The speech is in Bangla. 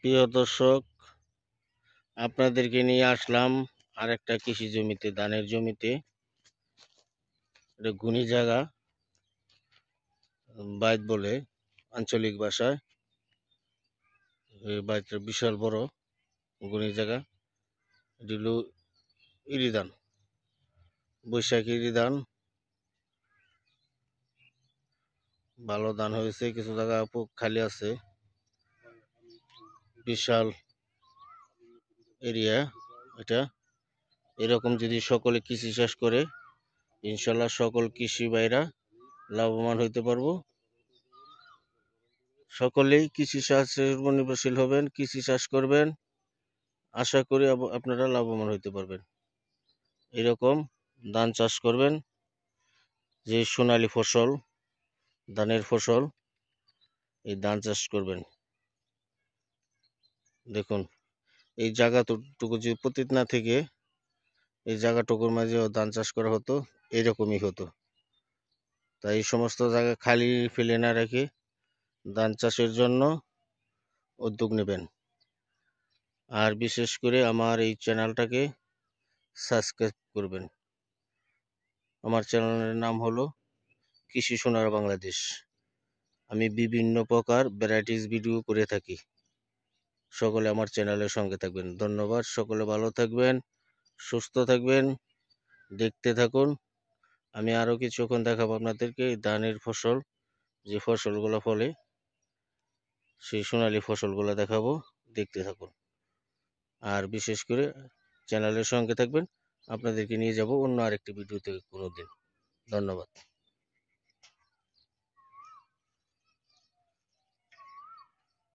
প্রিয় দর্শক, আপনাদেরকে নিয়ে আসলাম আরেকটা কৃষি জমিতে, ধানের জমিতে। এটা গুনি জায়গা, বাইত বলে আঞ্চলিক ভাষায়। এই বাইতটা বিশাল বড় গুনি জায়গা। এটি হলো ইরি ধান, বৈশাখী ইরি ধান। ভালো ধান হয়েছে, কিছু জায়গা খালি আছে। বিশাল এরিয়া এটা। এরকম যদি সকলে কৃষি চাষ করে, ইনশাল্লাহ সকল কৃষি ভাইরা লাভবান হইতে পারবো। সকলেই কৃষি চাষের উপর নির্ভরশীল হবেন, কৃষি চাষ করবেন। আশা করি আপনারা লাভবান হইতে পারবেন। এরকম ধান চাষ করবেন, যে সোনালী ফসল, ধানের ফসল, এই ধান চাষ করবেন। দেখুন, এই জায়গাটুকু যদি পতিত না থেকে এই জায়গাটুকুর মাঝেও ধান চাষ করা হতো, এরকমই হতো। তাই এই সমস্ত জায়গা খালি ফেলে না রেখে ধান চাষের জন্য উদ্যোগ নেবেন। আর বিশেষ করে আমার এই চ্যানেলটাকে সাবস্ক্রাইব করবেন। আমার চ্যানেলের নাম হলো কৃষি সোনার বাংলাদেশ। আমি বিভিন্ন প্রকার ভ্যারাইটিস ভিডিও করে থাকি। সকলে আমার চ্যানেলের সঙ্গে থাকবেন। ধন্যবাদ। সকলে ভালো থাকবেন, সুস্থ থাকবেন, দেখতে থাকুন। আমি আরও কিছুক্ষণ দেখাবো আপনাদেরকে ধানের ফসল, যে ফসলগুলো ফলে সেই সোনালী ফসলগুলো দেখাবো, দেখতে থাকুন। আর বিশেষ করে চ্যানেলের সঙ্গে থাকবেন। আপনাদেরকে নিয়ে যাব অন্য আরেকটি ভিডিওতে কোনোদিন। ধন্যবাদ।